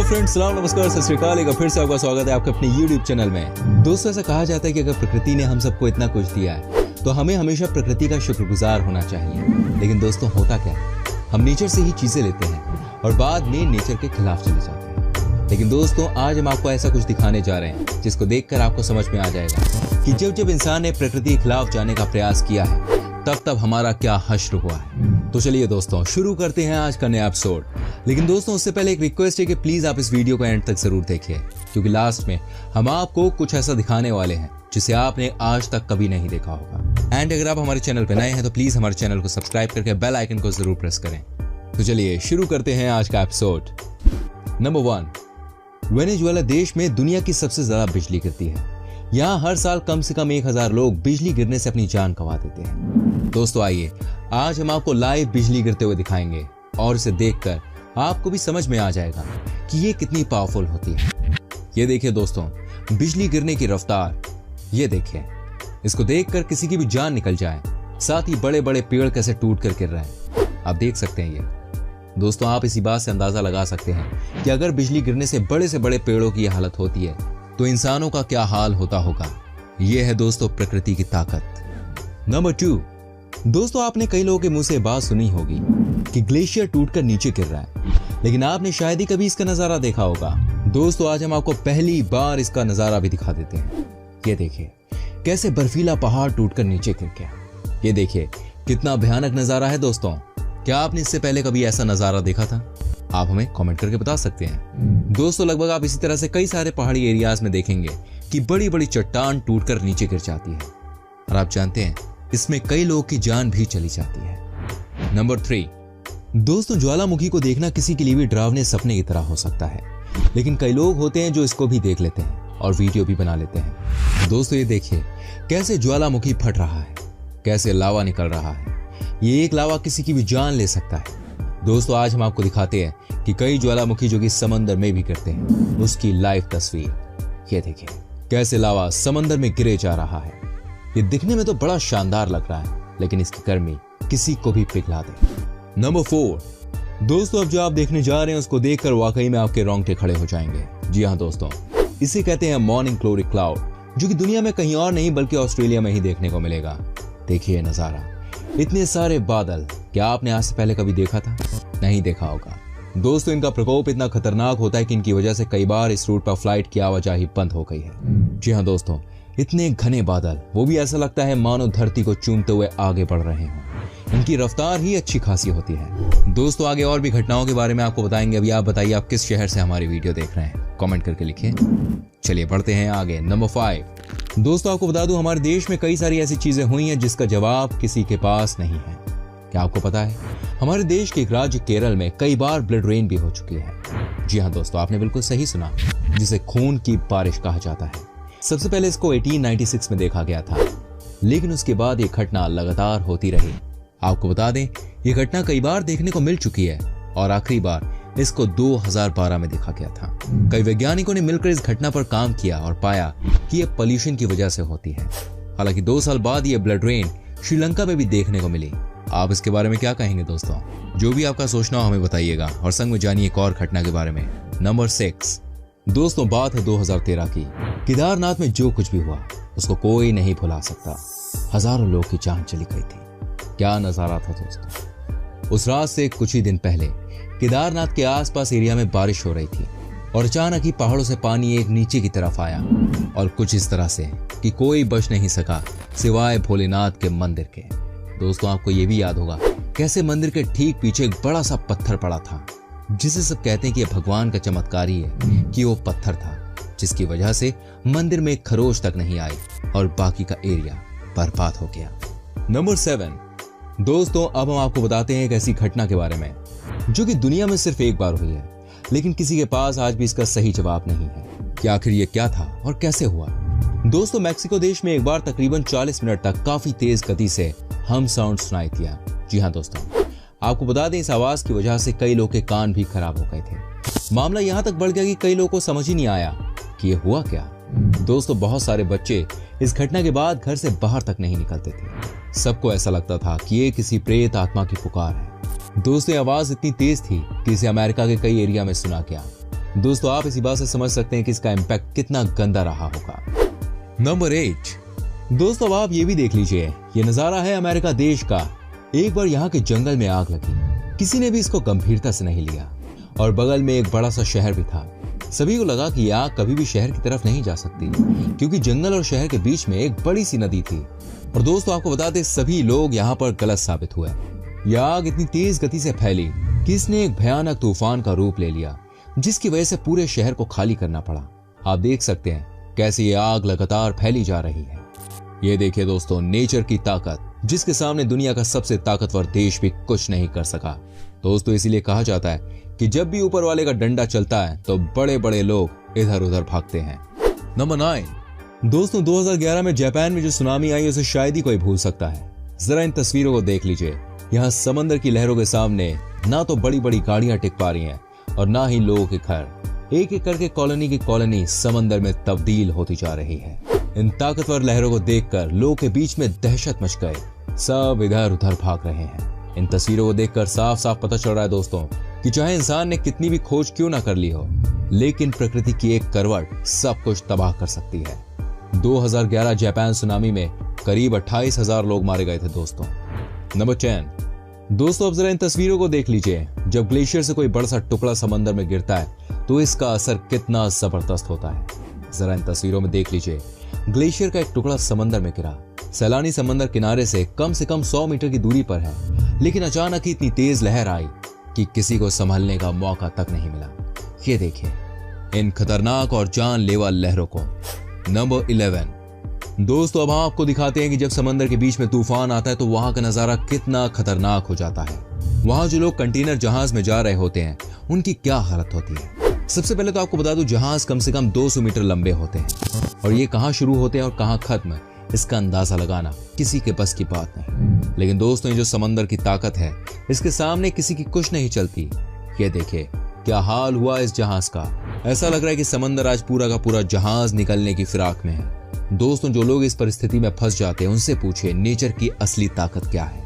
Friends, सलाम नमस्कार सत श्री अकाल। एक बार फिर से आपका स्वागत है आपके अपने YouTube चैनल में। दोस्तों, ऐसा कहा जाता है कि अगर प्रकृति ने हम सबको इतना कुछ दिया है तो हमें हमेशा प्रकृति का शुक्रगुजार होना चाहिए। लेकिन दोस्तों, होता क्या है, हम नेचर से ही चीजें लेते हैं और बाद में नेचर के खिलाफ चले जाते हैं। लेकिन दोस्तों, आज हम आपको ऐसा कुछ दिखाने जा रहे हैं जिसको देखकर आपको समझ में आ जाएगा कि जब इंसान ने प्रकृति के खिलाफ जाने का प्रयास किया है तब हमारा क्या हश्र हुआ है। तो चलिए दोस्तों, शुरू करते हैं आज का नया एपिसोड। लेकिन दोस्तों, उससे पहले एक रिक्वेस्ट है कि प्लीज आप इस वीडियो को एंड तक जरूर देखिए, क्योंकि लास्ट में हम आपको कुछ ऐसा दिखाने वाले हैं जिसे आपने आज तक कभी नहीं देखा होगा। एंड अगर आप हमारे चैनल पर नए हैं तो प्लीज हमारे चैनल को सब्सक्राइब करके बेल आइकन को जरूर प्रेस करें। तो चलिए शुरू करते हैं आज का एपिसोड। नंबर 1, वेनेजुएला देश में दुनिया की सबसे ज्यादा बिजली गिरती है। यहाँ हर साल कम से कम 1000 लोग बिजली गिरने से अपनी जान गंवा देते हैं। दोस्तों, आइए आज हम आपको लाइव बिजली गिरते हुए दिखाएंगे और इसे देखकर आपको भी समझ में आ जाएगा कि ये कितनी पावरफुल होती है। ये देखिए दोस्तों, बिजली गिरने की रफ्तार, ये देखिए। इसको देखकर किसी की भी जान निकल जाए। साथ ही बड़े बड़े पेड़ कैसे टूट कर गिर रहे हैं, आप देख सकते हैं। ये दोस्तों, आप इसी बात से अंदाजा लगा सकते हैं कि अगर बिजली गिरने से बड़े पेड़ों की हालत होती है तो इंसानों का क्या हाल होता होगा। यह है दोस्तों प्रकृति की ताकत। नंबर 2, दोस्तों, आपने कई लोगों के मुंह से बात सुनी होगी कि ग्लेशियर टूटकर नीचे गिर रहा है, लेकिन आपने शायद ही कभी इसका नजारा देखा होगा। दोस्तों, आज हम आपको पहली बार इसका नजारा भी दिखा देते हैं। ये देखिए कैसे बर्फीला पहाड़ टूटकर नीचे गिर गया। ये देखिए कितना भयानक नजारा है। दोस्तों, क्या आपने इससे पहले कभी ऐसा नजारा देखा था? आप हमें कमेंट करके बता सकते हैं। दोस्तों, लगभग आप इसी तरह से कई सारे पहाड़ी एरियाज में देखेंगे कि बड़ी बड़ी चट्टान टूटकर नीचे गिर जाती है और आप जानते हैं इसमें कई लोगों की जान भी चली जाती है। नंबर 3, दोस्तों, ज्वालामुखी को देखना किसी के लिए भी डरावने सपने की तरह हो सकता है, लेकिन कई लोग होते हैं जो इसको भी देख लेते हैं और वीडियो भी बना लेते हैं। दोस्तों, ये देखिए कैसे ज्वालामुखी फट रहा है, कैसे लावा निकल रहा है। ये एक लावा किसी की भी जान ले सकता है। दोस्तों, आज हम आपको दिखाते हैं कि कई ज्वालामुखी जो कि समंदर में भी गिरते हैं, उसकी लाइव तस्वीर। ये देखिए कैसे लावा समंदर में गिरे जा रहा है। ये दिखने में तो बड़ा शानदार लग रहा है, लेकिन इसकी गर्मी किसी को भी पिघला दे। नंबर 4, दोस्तों, अब जो आप देखने जा रहे हैं उसको देखकर वाकई में आपके रोंगटे खड़े हो जाएंगे। जी हाँ दोस्तों, इसे कहते हैं मॉर्निंग ग्लोरी क्लाउड, जो कि दुनिया में कहीं और नहीं बल्कि ऑस्ट्रेलिया में ही देखने को मिलेगा। देखिए नजारा, इतने सारे बादल, क्या आपने आज से पहले कभी देखा था? नहीं देखा होगा। दोस्तों, इनका प्रकोप इतना खतरनाक होता है कि इनकी वजह से कई बार इस रूट पर फ्लाइट की आवाजाही बंद हो गई है। जी हाँ दोस्तों, इतने घने बादल, वो भी ऐसा लगता है मानो धरती को चूमते हुए आगे बढ़ रहे हों। इनकी रफ्तार ही अच्छी खासी होती है। दोस्तों, आगे और भी घटनाओं के बारे में आपको बताएंगे। अभी आप बताइए आप किस शहर से हमारी वीडियो देख रहे हैं, कमेंट करके लिखिए। चलिए बढ़ते हैं आगे। नंबर 5, दोस्तों, आपको बता दूं हमारे देश में कई सारी ऐसी चीजें हुई हैं जिसका जवाब किसी के पास नहीं है। क्या आपको पता है, हमारे देश के एक राज्य केरल में कई बार ब्लड रेन भी हो चुकी है। जी हाँ दोस्तों, आपने बिल्कुल सही सुना, जिसे खून की बारिश कहा जाता है। सबसे पहले इसको 1896 में देखा गया था, लेकिन उसके बाद ये घटना लगातार होती रही। आपको बता दें, ये घटना कई बार देखने को मिल चुकी है और आखिरी बार इसको 2012 में देखा गया था। कई वैज्ञानिकों ने मिलकर इस घटना पर काम किया और पाया कि यह पोल्यूशन की वजह से होती है। हालांकि 2 साल बाद यह ब्लड रेन श्रीलंका में भी देखने को मिली। आप इसके बारे में क्या कहेंगे दोस्तों? जो भी आपका सोचना हो हमें बताइएगा और संग में जानिए एक और घटना के बारे में। नंबर 6, दोस्तों, बात है 2013 की। केदारनाथ में जो कुछ भी हुआ उसको कोई नहीं भुला सकता। हजारों लोग की जान चली गई थी। क्या नजारा था दोस्तों। उस रात से कुछ ही दिन पहले केदारनाथ के आसपास एरिया में बारिश हो रही थी और अचानक ही पहाड़ों से पानी एक नीचे की तरफ आया और कुछ इस तरह से कि कोई बच नहीं सका सिवाय भोलेनाथ के मंदिर के। दोस्तों, आपको ये भी याद होगा कैसे मंदिर के ठीक पीछे एक बड़ा सा पत्थर पड़ा था, जिसे सब कहते हैं कि भगवान का चमत्कार ही है कि वो पत्थर था, जिसकी वजह से मंदिर में एक खरोच तक नहीं आई और बाकी का एरिया बर्बाद हो गया। नंबर 7, दोस्तों, अब हम आपको बताते हैं एक ऐसी घटना के बारे में जो कि दुनिया में सिर्फ एक बार हुई है, लेकिन किसी के पास आज भी इसका सही जवाब नहीं है कि आखिर ये क्या था और कैसे हुआ। दोस्तों, मैक्सिको देश में एक बार तकरीबन 40 मिनट तक काफी तेज गति से हम साउंड सुनाई दिया। जी हाँ दोस्तों, आपको बता दें इस आवाज की वजह से कई लोगों के कान भी खराब हो गए थे। मामला यहाँ तक बढ़ गया कि कई लोगों को समझ ही नहीं आया कि ये हुआ क्या। दोस्तों, बहुत सारे बच्चे इस घटना के बाद घर से बाहर तक नहीं निकलते थे। सबको ऐसा लगता था कि ये किसी प्रेत आत्मा की पुकार है। दोस्तों, आवाज इतनी तेज थी कि इसे अमेरिका के कई एरिया में सुना गया। दोस्तों आप इसी बात से समझ सकते हैं कि इसका इम्पैक्ट कितना गंदा रहा होगा। नंबर 8, दोस्तों अब आप ये भी देख लीजिए, ये नजारा है अमेरिका देश का। एक बार यहाँ के जंगल में आग लगी, किसी ने भी इसको गंभीरता से नहीं लिया और बगल में एक बड़ा सा शहर भी था। सभी को लगा कि यह आग कभी भी शहर की तरफ नहीं जा सकती, क्योंकि जंगल और शहर के बीच में एक बड़ी सी नदी थी। और दोस्तों आपको बता दें, सभी लोग यहाँ पर गलत साबित हुए। यह आग इतनी तेज गति से फैली कि इसने एक भयानक तूफान का रूप ले लिया, जिसकी वजह से पूरे शहर को खाली करना पड़ा। आप देख सकते हैं कैसे ये आग लगातार फैली जा रही है। ये देखिए दोस्तों, नेचर की ताकत, जिसके सामने दुनिया का सबसे ताकतवर देश भी कुछ नहीं कर सका। दोस्तों इसीलिए कहा जाता है कि जब भी ऊपर वाले का डंडा चलता है तो बड़े बड़े लोग इधर उधर भागते हैं। नंबर 9, दोस्तों 2011 में जापान में जो सुनामी आई उसे शायद ही कोई भूल सकता है। जरा इन तस्वीरों को देख लीजिए। यहाँ समंदर की लहरों के सामने ना तो बड़ी बड़ी गाड़ियां टिक पा रही हैं और ना ही लोगों के घर। एक एक करके कॉलोनी की कॉलोनी समंदर में तब्दील होती जा रही है। इन ताकतवर लहरों को देखकर लोगों के बीच में दहशत मच गए, सब इधर उधर भाग रहे हैं। इन तस्वीरों को देखकर साफ साफ पता चल रहा है दोस्तों कि चाहे इंसान ने कितनी भी खोज क्यों ना कर ली हो, लेकिन प्रकृति की एक करवट सब कुछ तबाह कर सकती है। 2011 जापान सुनामी में करीब 28,000 लोग मारे गए थे दोस्तों। नंबर 10, दोस्तों अब जरा इन तस्वीरों को देख लीजिए। जब ग्लेशियर से कोई बड़ा सा टुकड़ा समंदर में गिरता है तो इसका असर कितना जबरदस्त होता है। जरा इन तस्वीरों में देख लीजिए, ग्लेशियर का एक टुकड़ा समंदर में गिरा। सैलानी समंदर किनारे से कम 100 मीटर की दूरी पर है, लेकिन अचानक ही इतनी तेज लहर आई कि किसी को संभलने का मौका तक नहीं मिला। ये देखिए इन खतरनाक और जानलेवा लहरों को। नंबर 11, दोस्तों अब हम आपको दिखाते हैं कि जब समंदर के बीच में तूफान आता है तो वहां का नजारा कितना खतरनाक हो जाता है। वहां जो लोग कंटेनर जहाज में जा रहे होते हैं उनकी क्या हालत होती है। सबसे पहले तो आपको बता दूं, जहाज कम से कम 200 मीटर लंबे होते हैं और ये कहां शुरू होते हैं और कहां खत्म, इसका अंदाजा लगाना किसी के बस की बात नहीं। लेकिन दोस्तों ये जो समंदर की ताकत है, इसके सामने किसी की कुछ नहीं चलती। ये देखिए क्या हाल हुआ इस जहाज का। ऐसा लग रहा है कि समंदर आज पूरा का पूरा जहाज निकलने की फिराक में है। दोस्तों जो लोग इस परिस्थिति में फंस जाते हैं उनसे पूछिए नेचर की असली ताकत क्या है।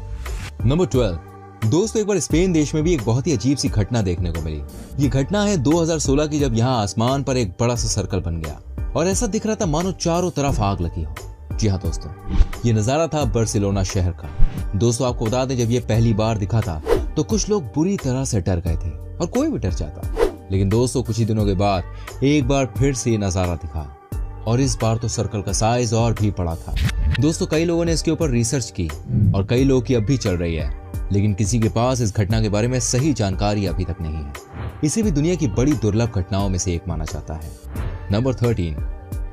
नंबर 12, दोस्तों एक बार स्पेन देश में भी एक बहुत ही अजीब सी घटना देखने को मिली। ये घटना है 2016 की, जब यहाँ आसमान पर एक बड़ा सा सर्कल बन गया और ऐसा दिख रहा था मानो चारों तरफ आग लगी हो। जी हाँ दोस्तों, ये नजारा था बार्सिलोना शहर का। दोस्तों आपको बता दें, जब ये पहली बार दिखा था तो कुछ लोग बुरी तरह से डर गए थे और कोई भी डर जाता। लेकिन दोस्तों कुछ ही दिनों के बाद एक बार फिर से ये नजारा दिखा और इस बार तो सर्कल का साइज और भी बड़ा था। दोस्तों कई लोगों ने इसके ऊपर रिसर्च की और कई लोगों की अब भी चल रही है, लेकिन किसी के पास इस घटना के बारे में सही जानकारी अभी तक नहीं है। इसे भी दुनिया की बड़ी दुर्लभ घटनाओं में से एक माना जाता है। नंबर 13,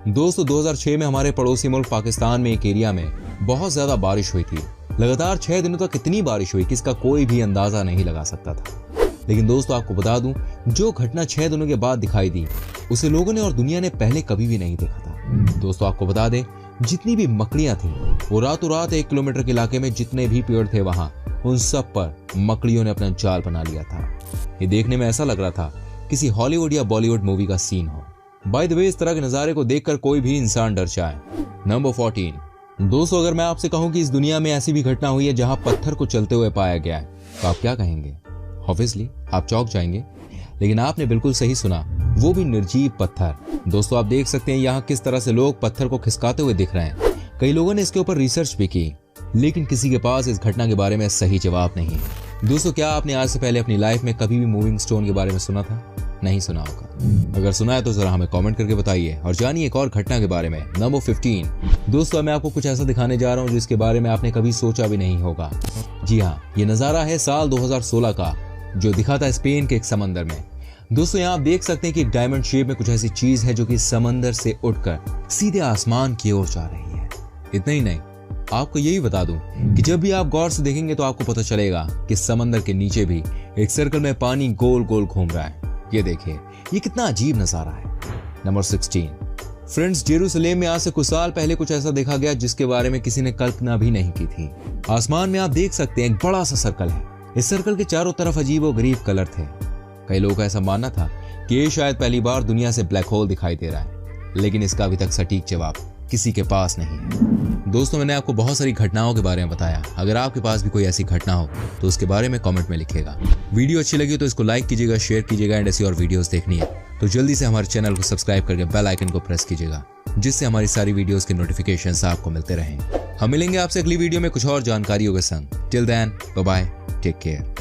दोस्तों 2006 में हमारे पड़ोसी मुल्क पाकिस्तान में एक एरिया में बहुत ज्यादा बारिश हुई थी। लगातार 6 दिनों तक इतनी बारिश हुई कि इसका कोई भी अंदाजा नहीं लगा सकता था। लेकिन दोस्तों आपको बता दूं, जो घटना 6 दिनों के बाद दिखाई दी उसे लोगों ने और दुनिया ने पहले कभी भी नहीं देखा था। दोस्तों आपको बता दें, जितनी भी मकड़ियां थी वो रातों रात 1 किलोमीटर के इलाके में जितने भी पेड़ थे वहां उन सब पर मकड़ियों ने अपना जाल बना लिया था। ये देखने में ऐसा लग रहा था किसी हॉलीवुड या बॉलीवुड मूवी का सीन हो। बाय द वे इस तरह के नजारे को देखकर कोई भी इंसान डर जाए। नंबर 14, दोस्तों अगर मैं आपसे कहूं कि इस दुनिया में ऐसी भी घटना हुई है जहां पत्थर को चलते हुए पाया गया है तो आप क्या कहेंगे? ऑब्वियसली आप चौंक जाएंगे, लेकिन आपने बिल्कुल सही सुना, वो भी निर्जीव पत्थर। दोस्तों आप देख सकते हैं यहाँ किस तरह से लोग पत्थर को खिसकाते हुए दिख रहे हैं। कई लोगों ने इसके ऊपर रिसर्च भी की, लेकिन किसी के पास इस घटना के बारे में सही जवाब नहीं है। दोस्तों क्या आपने आज से पहले अपनी लाइफ में कभी भी मूविंग स्टोन के बारे में सुना था? नहीं सुना होगा। अगर सुना है तो जरा हमें कमेंट करके बताइए और जानिए एक और घटना के बारे में। नंबर 15, दोस्तों मैं आपको कुछ ऐसा दिखाने जा रहा हूँ जिसके बारे में आपने कभी सोचा भी नहीं होगा। जी हाँ, ये नजारा है साल 2016 का, जो दिखा था स्पेन के एक समंदर में। दोस्तों यहाँ आप देख सकते हैं कि एक डायमंड शेप में कुछ ऐसी चीज है जो कि समंदर से उठकर सीधे आसमान की ओर जा रही है। इतना ही नहीं, आपको यही बता दूं कि जब भी आप गौर से देखेंगे तो आपको पता चलेगा कि समंदर के नीचे भी एक सर्कल में पानी गोल गोल घूम रहा है। ये देखिए, ये कितना अजीब नजारा है। नंबर 16, फ्रेंड्स जेरूसलेम में आज से कुछ साल पहले कुछ ऐसा देखा गया जिसके बारे में किसी ने कल्पना भी नहीं की थी। आसमान में आप देख सकते हैं एक बड़ा सा सर्कल है। इस सर्कल के चारों तरफ अजीबोगरीब कलर थे। कई लोगों का ऐसा मानना था कि ये शायद पहली बार दुनिया से ब्लैक होल दिखाई दे रहा है, लेकिन इसका अभी तक सटीक जवाब किसी के पास नहीं है। दोस्तों मैंने आपको बहुत सारी घटनाओं के बारे में बताया। अगर आपके पास भी कोई ऐसी घटना हो तो उसके बारे में कमेंट में लिखिएगा। वीडियो अच्छी लगी तो इसको लाइक कीजिएगा, शेयर कीजिएगा एंड ऐसी और वीडियोस देखनी है तो जल्दी से हमारे चैनल को सब्सक्राइब करके बेल आइकन को प्रेस कीजिएगा, जिससे हमारी सारी वीडियोस के नोटिफिकेशंस आपको मिलते रहें। हम मिलेंगे आपसे अगली वीडियो में कुछ और जानकारियों के संग। Till then, bye bye, take care.